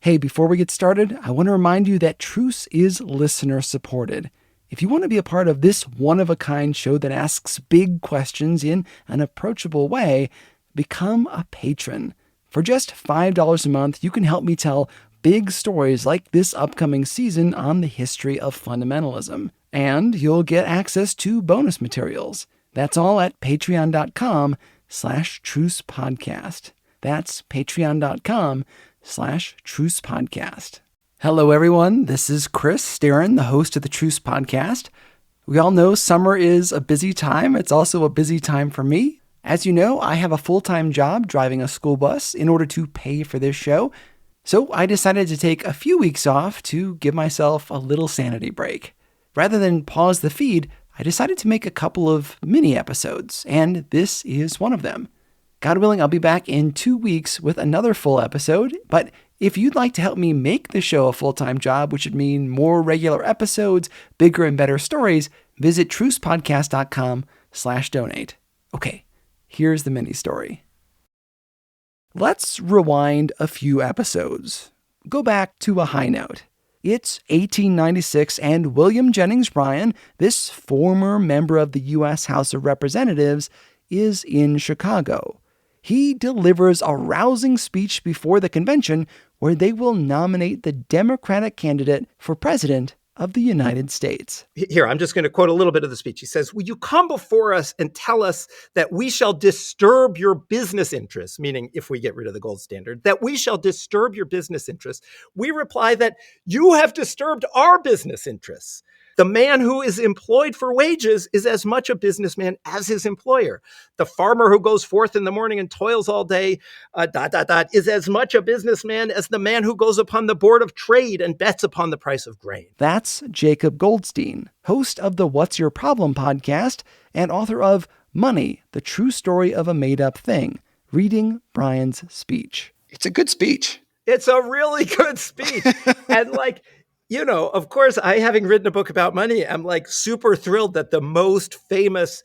Hey, before we get started, I want to remind you that Truce is listener-supported. If you want to be a part of this one-of-a-kind show that asks big questions in an approachable way, become a patron. For just $5 a month, you can help me tell big stories like this upcoming season on the history of fundamentalism. And you'll get access to bonus materials. That's all at patreon.com/trucepodcast. That's patreon.com/trucepodcast. Hello, everyone. This is Chris Starin, the host of the Truce Podcast. We all know summer is a busy time. It's also a busy time for me. As you know, I have a full-time job driving a school bus in order to pay for this show. So I decided to take a few weeks off to give myself a little sanity break. Rather than pause the feed, I decided to make a couple of mini episodes, and this is one of them. God willing, I'll be back in 2 weeks with another full episode, but if you'd like to help me make the show a full-time job, which would mean more regular episodes, bigger and better stories, visit trucepodcast.com/donate. Okay, here's the mini story. Let's rewind a few episodes. Go back to a high note. It's 1896, and William Jennings Bryan, this former member of the U.S. House of Representatives, is in Chicago. He delivers a rousing speech before the convention where they will nominate the Democratic candidate for president of the United States. Here, I'm just going to quote a little bit of the speech. He says, "Will you come before us and tell us that we shall disturb your business interests," meaning if we get rid of the gold standard, "that we shall disturb your business interests. We reply that you have disturbed our business interests. The man who is employed for wages is as much a businessman as his employer. The farmer who goes forth in the morning and toils all day, is as much a businessman as the man who goes upon the board of trade and bets upon the price of grain." That's Jacob Goldstein, host of the What's Your Problem podcast and author of Money, the True Story of a Made-Up Thing, reading Bryan's speech. It's a good speech. It's a really good speech. And you know, of course, having written a book about money, I'm super thrilled that the most famous,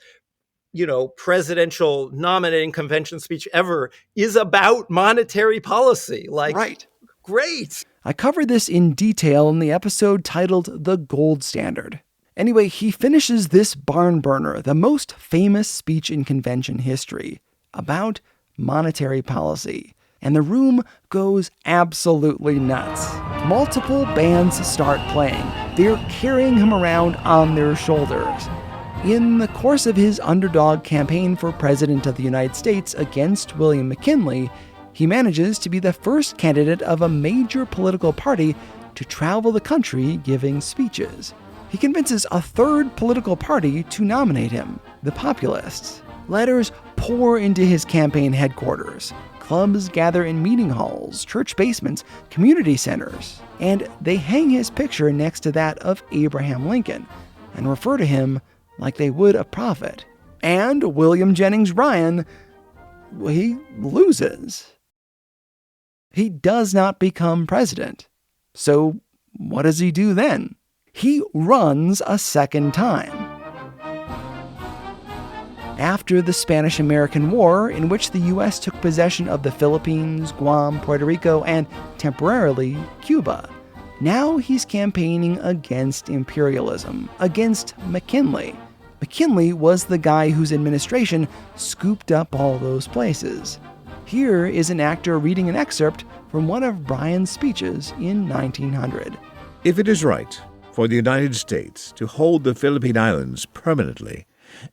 presidential nominating convention speech ever is about monetary policy. Right. Great. I covered this in detail in the episode titled The Gold Standard. Anyway, he finishes this barn burner, the most famous speech in convention history, about monetary policy. And the room goes absolutely nuts. Multiple bands start playing. They're carrying him around on their shoulders. In the course of his underdog campaign for President of the United States against William McKinley, he manages to be the first candidate of a major political party to travel the country giving speeches. He convinces a third political party to nominate him, the Populists. Letters pour into his campaign headquarters. Clubs gather in meeting halls, church basements, community centers, and they hang his picture next to that of Abraham Lincoln and refer to him like they would a prophet. And William Jennings Bryan, he loses. He does not become president. So what does he do then? He runs a second time. After the Spanish-American War, in which the U.S. took possession of the Philippines, Guam, Puerto Rico, and temporarily Cuba. Now he's campaigning against imperialism, against McKinley. McKinley was the guy whose administration scooped up all those places. Here is an actor reading an excerpt from one of Bryan's speeches in 1900. "If it is right for the United States to hold the Philippine Islands permanently,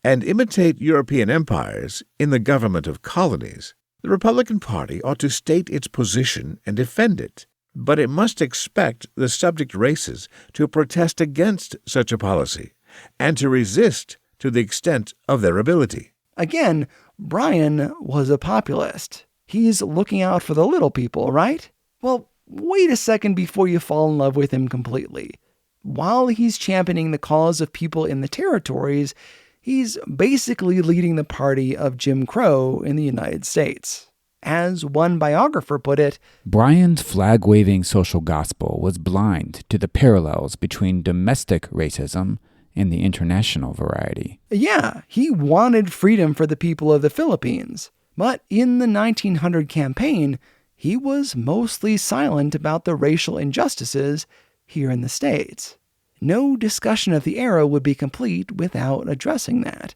and imitate European empires in the government of colonies, the Republican Party ought to state its position and defend it, but it must expect the subject races to protest against such a policy and to resist to the extent of their ability." Again, Bryan was a populist. He's looking out for the little people, right? Well, wait a second before you fall in love with him completely. While he's championing the cause of people in the territories, he's basically leading the party of Jim Crow in the United States. As one biographer put it, Bryan's flag-waving social gospel was blind to the parallels between domestic racism and the international variety. Yeah, he wanted freedom for the people of the Philippines. But in the 1900 campaign, he was mostly silent about the racial injustices here in the States. No discussion of the era would be complete without addressing that.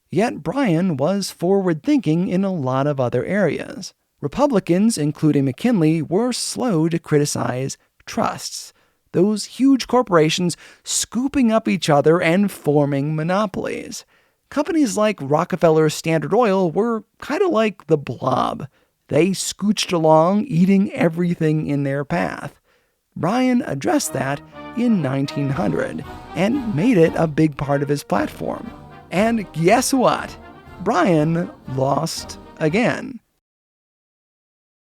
Yet Bryan was forward-thinking in a lot of other areas. Republicans, including McKinley, were slow to criticize trusts, those huge corporations scooping up each other and forming monopolies. Companies like Rockefeller's Standard Oil were kind of like the blob. They scooched along, eating everything in their path. Bryan addressed that in 1900 and made it a big part of his platform. And guess what? Bryan lost again.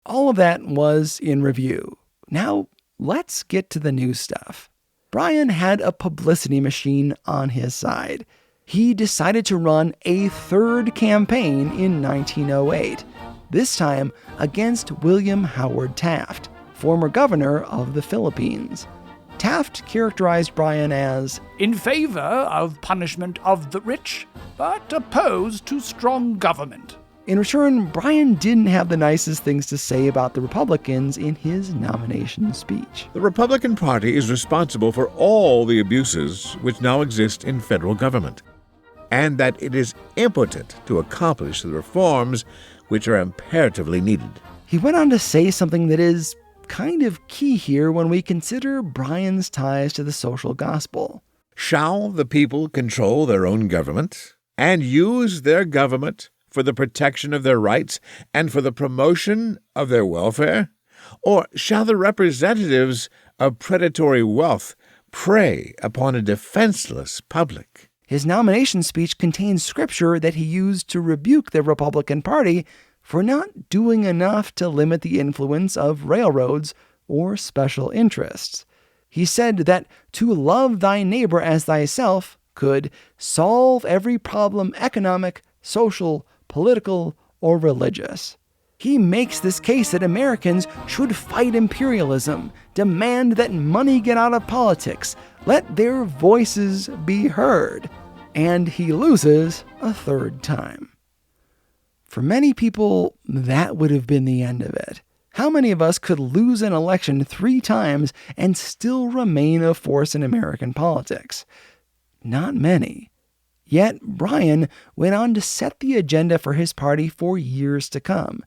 All of that was in review. Now, let's get to the new stuff. Bryan had a publicity machine on his side. He decided to run a third campaign in 1908, this time against William Howard Taft, former governor of the Philippines. Taft characterized Bryan as in favor of punishment of the rich, but opposed to strong government. In return, Bryan didn't have the nicest things to say about the Republicans in his nomination speech. The Republican Party is responsible for all the abuses which now exist in federal government, and that it is impotent to accomplish the reforms which are imperatively needed. He went on to say something that is kind of key here when we consider Bryan's ties to the social gospel. Shall the people control their own government and use their government for the protection of their rights and for the promotion of their welfare? Or shall the representatives of predatory wealth prey upon a defenseless public? His nomination speech contains scripture that he used to rebuke the Republican Party for not doing enough to limit the influence of railroads or special interests. He said that to love thy neighbor as thyself could solve every problem economic, social, political, or religious. He makes this case that Americans should fight imperialism, demand that money get out of politics, let their voices be heard, and he loses a third time. For many people, that would have been the end of it. How many of us could lose an election 3 times and still remain a force in American politics? Not many. Yet Bryan went on to set the agenda for his party for years to come.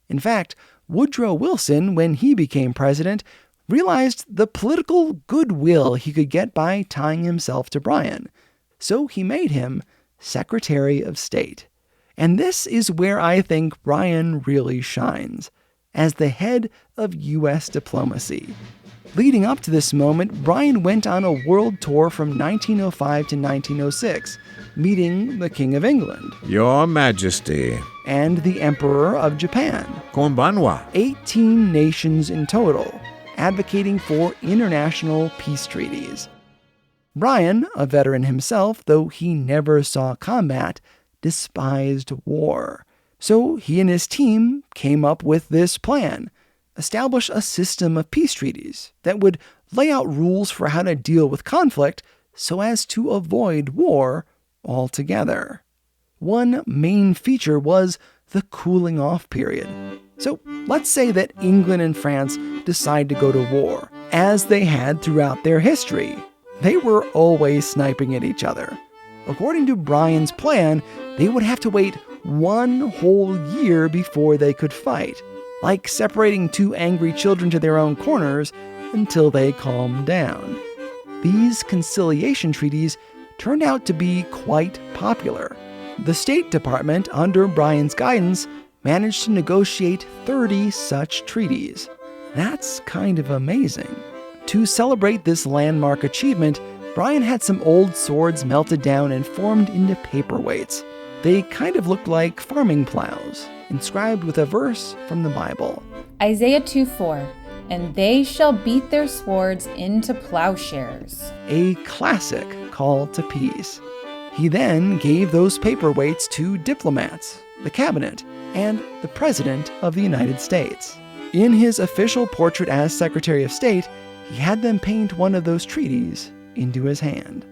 In fact, Woodrow Wilson, when he became president, realized the political goodwill he could get by tying himself to Bryan. So he made him Secretary of State. And this is where I think Bryan really shines, as the head of U.S. diplomacy. Leading up to this moment, Bryan went on a world tour from 1905 to 1906, meeting the King of England, Your Majesty, and the Emperor of Japan, Konbanwa, 18 nations in total, advocating for international peace treaties. Bryan, a veteran himself, though he never saw combat, despised war. So he and his team came up with this plan: establish a system of peace treaties that would lay out rules for how to deal with conflict so as to avoid war altogether. One main feature was the cooling off period. So let's say that England and France decide to go to war, as they had throughout their history. They were always sniping at each other. According to Bryan's plan, they would have to wait 1 whole year before they could fight, like separating 2 angry children to their own corners until they calmed down. These conciliation treaties turned out to be quite popular. The State Department, under Bryan's guidance, managed to negotiate 30 such treaties. That's kind of amazing. To celebrate this landmark achievement, Bryan had some old swords melted down and formed into paperweights. They kind of looked like farming plows, inscribed with a verse from the Bible. Isaiah 2:4, and they shall beat their swords into plowshares. A classic call to peace. He then gave those paperweights to diplomats, the cabinet, and the President of the United States. In his official portrait as Secretary of State, he had them paint one of those treaties into his hand.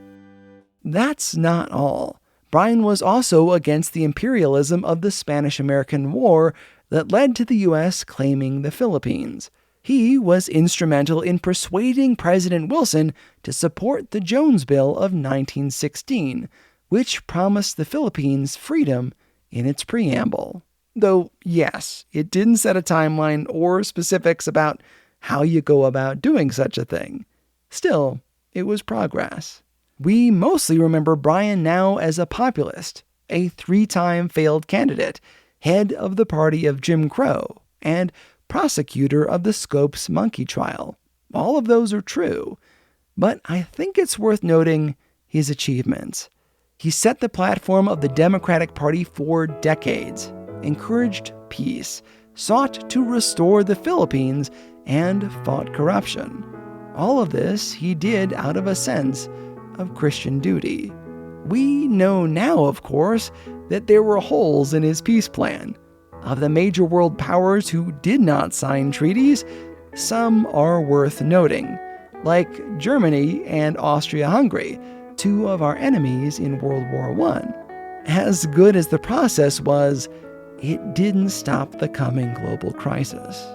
That's not all. Bryan was also against the imperialism of the Spanish-American War that led to the U.S. claiming the Philippines. He was instrumental in persuading President Wilson to support the Jones Bill of 1916, which promised the Philippines freedom in its preamble. Though, yes, it didn't set a timeline or specifics about how you go about doing such a thing. Still, it was progress. We mostly remember Bryan now as a populist, a 3-time failed candidate, head of the party of Jim Crow, and prosecutor of the Scopes monkey trial. All of those are true, but I think it's worth noting his achievements. He set the platform of the Democratic Party for decades, encouraged peace, sought to restore the Philippines, and fought corruption. All of this he did out of a sense of Christian duty. We know now, of course, that there were holes in his peace plan. Of the major world powers who did not sign treaties, some are worth noting, like Germany and Austria-Hungary, 2 of our enemies in World War I. As good as the process was, it didn't stop the coming global crisis.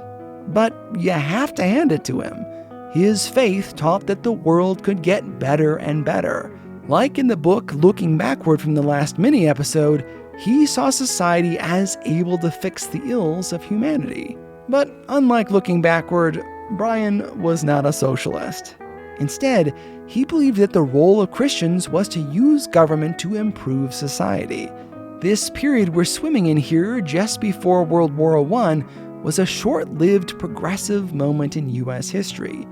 But you have to hand it to him. His faith taught that the world could get better and better. Like in the book Looking Backward from the last mini-episode, he saw society as able to fix the ills of humanity. But unlike Looking Backward, Bryan was not a socialist. Instead, he believed that the role of Christians was to use government to improve society. This period we're swimming in here, just before World War I, was a short-lived progressive moment in U.S. history,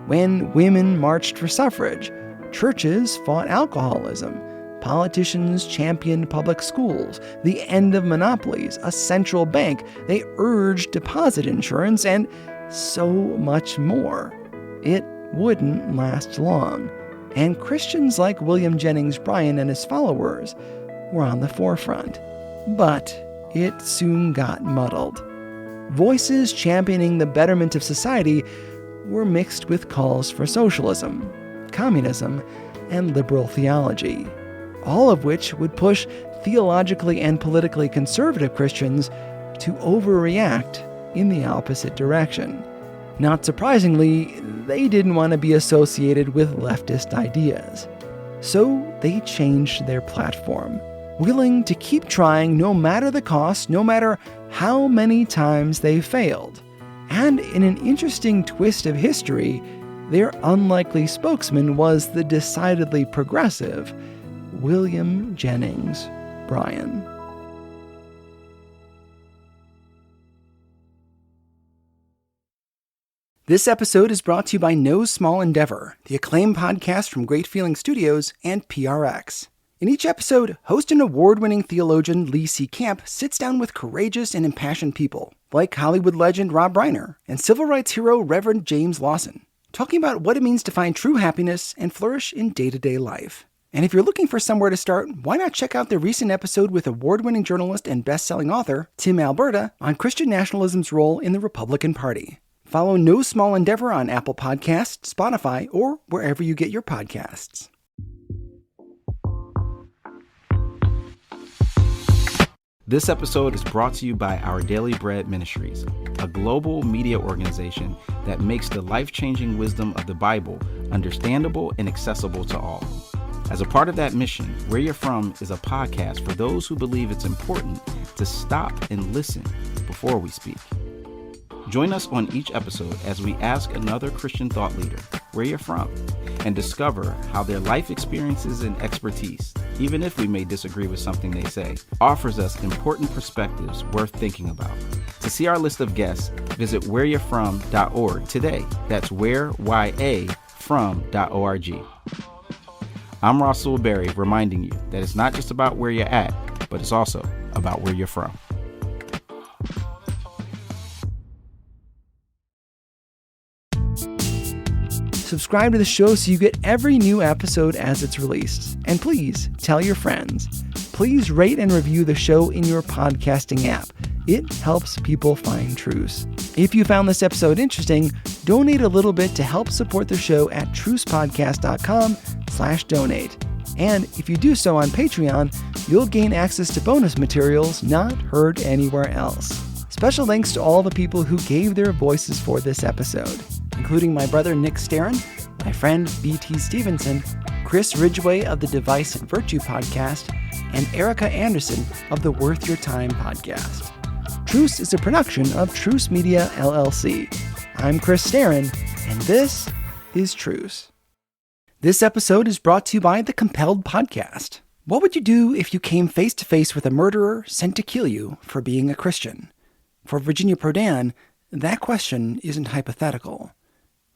when women marched for suffrage, churches fought alcoholism, politicians championed public schools, the end of monopolies, a central bank, they urged deposit insurance, and so much more. It wouldn't last long, and Christians like William Jennings Bryan and his followers were on the forefront. But it soon got muddled. Voices championing the betterment of society were mixed with calls for socialism, communism, and liberal theology, all of which would push theologically and politically conservative Christians to overreact in the opposite direction. Not surprisingly, they didn't want to be associated with leftist ideas. So they changed their platform, willing to keep trying no matter the cost, no matter how many times they failed. And in an interesting twist of history, their unlikely spokesman was the decidedly progressive William Jennings Bryan. This episode is brought to you by No Small Endeavor, the acclaimed podcast from Great Feeling Studios and PRX. In each episode, host and award-winning theologian Lee C. Camp sits down with courageous and impassioned people, like Hollywood legend Rob Reiner and civil rights hero Reverend James Lawson, talking about what it means to find true happiness and flourish in day-to-day life. And if you're looking for somewhere to start, why not check out the recent episode with award-winning journalist and best-selling author Tim Alberta on Christian nationalism's role in the Republican Party. Follow No Small Endeavor on Apple Podcasts, Spotify, or wherever you get your podcasts. This episode is brought to you by Our Daily Bread Ministries, a global media organization that makes the life-changing wisdom of the Bible understandable and accessible to all. As a part of that mission, Where You're From is a podcast for those who believe it's important to stop and listen before we speak. Join us on each episode as we ask another Christian thought leader where you're from and discover how their life experiences and expertise, even if we may disagree with something they say, offers us important perspectives worth thinking about. To see our list of guests, visit whereyou'refrom.org today. That's whereyafrom.org. I'm Russell Berry, reminding you that it's not just about where you're at, but it's also about where you're from. Subscribe to the show so you get every new episode as it's released. And please tell your friends. Please rate and review the show in your podcasting app. It helps people find truths. If you found this episode interesting, donate a little bit to help support the show at trucepodcast.com/donate. And if you do so on Patreon, you'll gain access to bonus materials not heard anywhere else. Special thanks to all the people who gave their voices for this episode, including my brother Nick Starrin, my friend B.T. Stevenson, Chris Ridgway of the Device and Virtue podcast, and Erica Anderson of the Worth Your Time podcast. Truce is a production of Truce Media, LLC. I'm Chris Starrin, and this is Truce. This episode is brought to you by the Compelled Podcast. What would you do if you came face to face with a murderer sent to kill you for being a Christian? For Virginia Prodan, that question isn't hypothetical.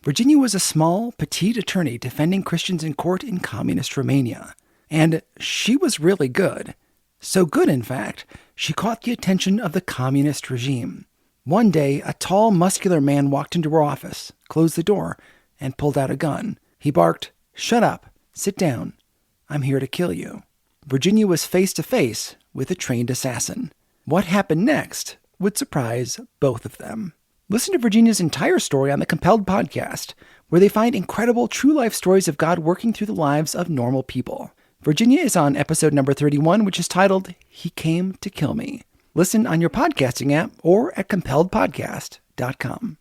Virginia was a small, petite attorney defending Christians in court in communist Romania. And she was really good. So good, in fact, she caught the attention of the communist regime. One day, a tall, muscular man walked into her office, closed the door, and pulled out a gun. He barked, "Shut up, sit down. I'm here to kill you." Virginia was face to face with a trained assassin. What happened next would surprise both of them. Listen to Virginia's entire story on the Compelled Podcast, where they find incredible true-life stories of God working through the lives of normal people. Virginia is on episode number 31, which is titled, He Came to Kill Me. Listen on your podcasting app or at compelledpodcast.com.